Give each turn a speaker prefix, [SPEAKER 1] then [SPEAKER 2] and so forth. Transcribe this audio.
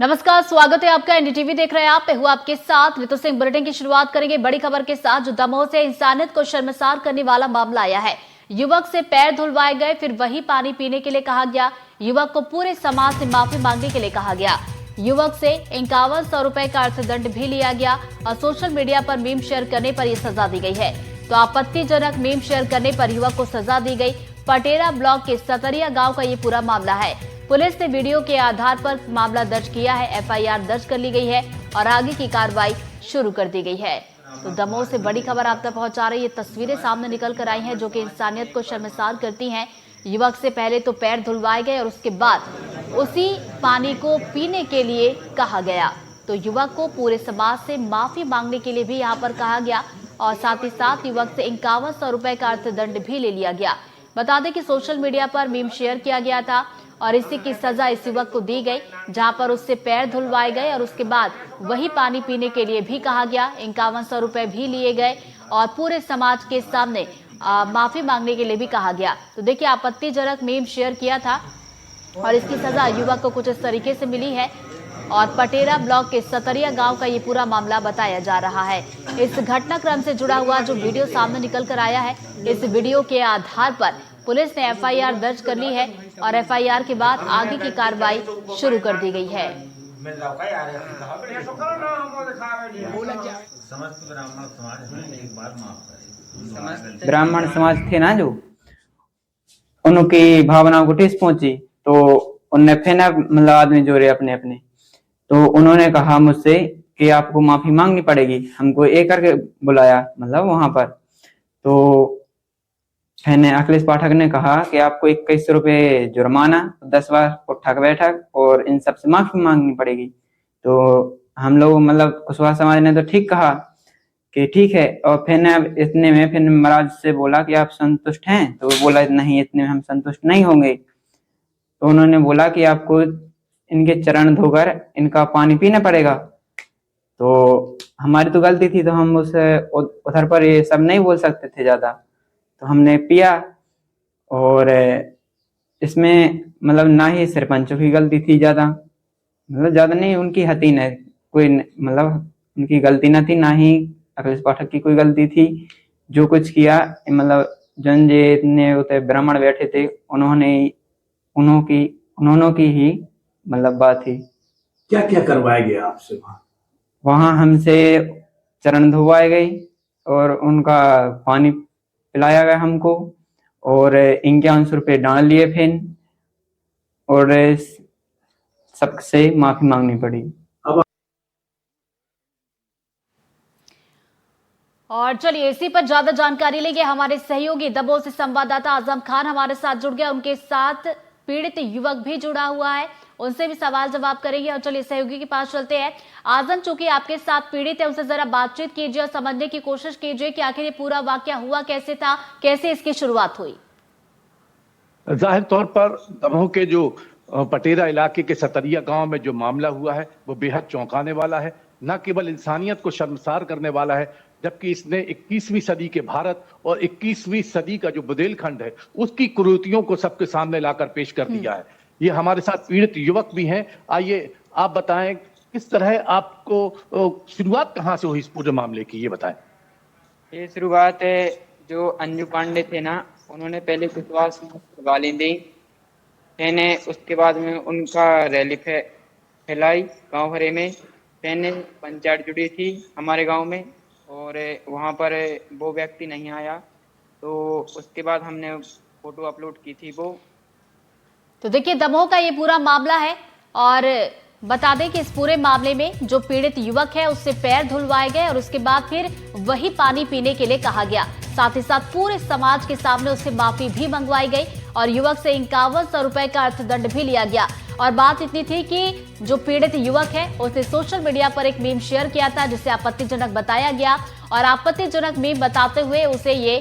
[SPEAKER 1] नमस्कार, स्वागत है आपका। एनडीटीवी देख रहे हैं आप, हूँ आपके साथ ऋतु सिंह। बुलेटिन की शुरुआत करेंगे बड़ी खबर के साथ, जो दमोह से इंसानियत को शर्मसार करने वाला मामला आया है। युवक से पैर धुलवाए गए, फिर वही पानी पीने के लिए कहा गया। युवक को पूरे समाज से माफी मांगने के लिए कहा गया। युवक से 5100 रुपए का अर्थदंड भी लिया गया और सोशल मीडिया पर मीम शेयर करने पर यह सजा दी गई है। तो आपत्तिजनक मीम शेयर करने पर युवक को सजा दी गई। पटेरा ब्लॉक के सतरिया गांव का ये पूरा मामला है। पुलिस ने वीडियो के आधार पर मामला दर्ज किया है, एफआईआर दर्ज कर ली गई है और आगे की कार्रवाई शुरू कर दी गई है। तो दमोह से बड़ी खबर आप तक पहुंचा रही है। तस्वीरें सामने निकल कर आई हैं जो कि इंसानियत को शर्मसार करती हैं। युवक से पहले तो पैर धुलवाए गए और उसके बाद उसी पानी को पीने के लिए कहा गया। तो युवक को पूरे समाज से माफी मांगने के लिए भी यहाँ पर कहा गया और साथ ही साथ युवक से 5100 रुपए का अर्थदंड भी ले लिया गया। बता दें कि सोशल मीडिया पर मीम शेयर किया गया था और इसी की सजा इस युवक को दी गई, जहां पर उससे पैर धुलवाए गए और उसके बाद वही पानी पीने के लिए भी कहा गया। 5100 रुपए भी लिए गए और पूरे समाज के सामने माफी मांगने के लिए भी कहा गया। तो देखिए, आपत्तिजनक मीम शेयर किया था और इसकी सजा युवक को कुछ इस तरीके से मिली है। और पटेरा ब्लॉक के सतरिया गांव का ये पूरा मामला बताया जा रहा है। इस घटनाक्रम से जुड़ा हुआ जो वीडियो सामने निकल कर आया है, इस वीडियो के आधार पर पुलिस ने एफआईआर दर्ज कर ली है और एफआईआर के बाद आगे की कार्रवाई शुरू कर दी गई है।
[SPEAKER 2] ब्राह्मण समाज थे ना, जो उनकी भावनाओं को ठेस पहुंची, तो उनने फिर मतलब आदमी जोड़े अपने अपने। तो उन्होंने कहा मुझसे कि आपको माफी मांगनी पड़ेगी। हमको एक करके बुलाया, मतलब वहां पर। तो मैंने अखिलेश पाठक ने कहा कि आपको 2100 रुपए जुर्माना, 10 बार उठक बैठक और इन सब से माफी मांगनी पड़ेगी। तो हम लोग मतलब कुशवाहा समाज ने तो ठीक कहा कि ठीक है। और फिर अब इतने में फिर महाराज से बोला कि आप संतुष्ट हैं? तो वो बोला नहीं, इतने में हम संतुष्ट नहीं होंगे। तो उन्होंने बोला कि आपको इनके चरण धोकर इनका पानी पीना पड़ेगा। तो हमारी तो गलती थी, तो हम उस उधर पर ये सब नहीं बोल सकते थे ज्यादा। तो हमने पिया और इसमें मतलब ना ही सरपंचों की गलती थी ज्यादा, मतलब ज्यादा नहीं, उनकी हती न कोई, मतलब उनकी गलती न थी, ना ही अखिलेश पाठक की कोई गलती थी। जो कुछ किया मतलब जन जे इतने होते ब्राह्मण बैठे थे, उन्होंने की ही मतलब बात थी।
[SPEAKER 3] क्या क्या करवाया गया आपसे?
[SPEAKER 2] वहां हमसे चरण धोवाए गई और उनका पानी पिलाया गया हमको और 5100 रुपये डाल लिए फिर, और सबसे माफी मांगनी पड़ी।
[SPEAKER 1] और चलिए, इसी पर ज्यादा जानकारी लेंगे। हमारे सहयोगी दमोह से संवाददाता आजम खान हमारे साथ जुड़ गया। उनके साथ पीड़ित युवक भी जुड़ा हुआ है, उनसे भी सवाल जवाब करेंगे। और चलिए सहयोगी के पास चलते हैं। आजम, चूंकि आपके साथ पीड़ित है, उनसे जरा बातचीत कीजिए और समझने की कोशिश कीजिए कि आखिर ये पूरा वाकया हुआ कैसे था, कैसे इसकी शुरुआत हुई।
[SPEAKER 4] जाहिर तौर पर दमोह के जो पटेरा इलाके के सतरिया गांव में जो मामला हुआ है वो बेहद चौंकाने वाला है। न केवल इंसानियत को शर्मसार करने वाला है, जबकि इसने 21वीं सदी के भारत और 21वीं सदी का जो बुंदेलखंड है उसकी कुरीतियों को सबके सामने लाकर पेश कर दिया है। ये हमारे साथ पीड़ित युवक भी हैं। आइए आप बताएं, किस तरह आपको शुरुआत कहां से हुई इस पूरे मामले की, ये बताएं।
[SPEAKER 5] ये शुरुआत जो अंजू पांडे थे ना, उन्होंने पहले कुशवाहा गाली दी, मैंने उसके बाद में उनका रैली फैलाई गांव भरे में। मैंने पंचायत जुड़ी थी हमारे गांव में और वहां पर वो व्यक्ति नहीं आया, तो उसके बाद हमने फोटो अपलोड की थी वो।
[SPEAKER 1] तो देखिए, दमोह का ये पूरा मामला है और बता दें कि इस पूरे मामले में जो पीड़ित युवक है उससे पैर धुलवाए गए और उसके बाद फिर वही पानी पीने के लिए कहा गया। साथ ही साथ पूरे समाज के सामने उससे माफी भी मंगवाई गई और युवक से 5100 रुपए का अर्थदंड भी लिया गया। और बात इतनी थी कि जो पीड़ित युवक है उसने सोशल मीडिया पर एक मीम शेयर किया था जिसे आपत्तिजनक बताया गया और आपत्तिजनक मीम बताते हुए उसे ये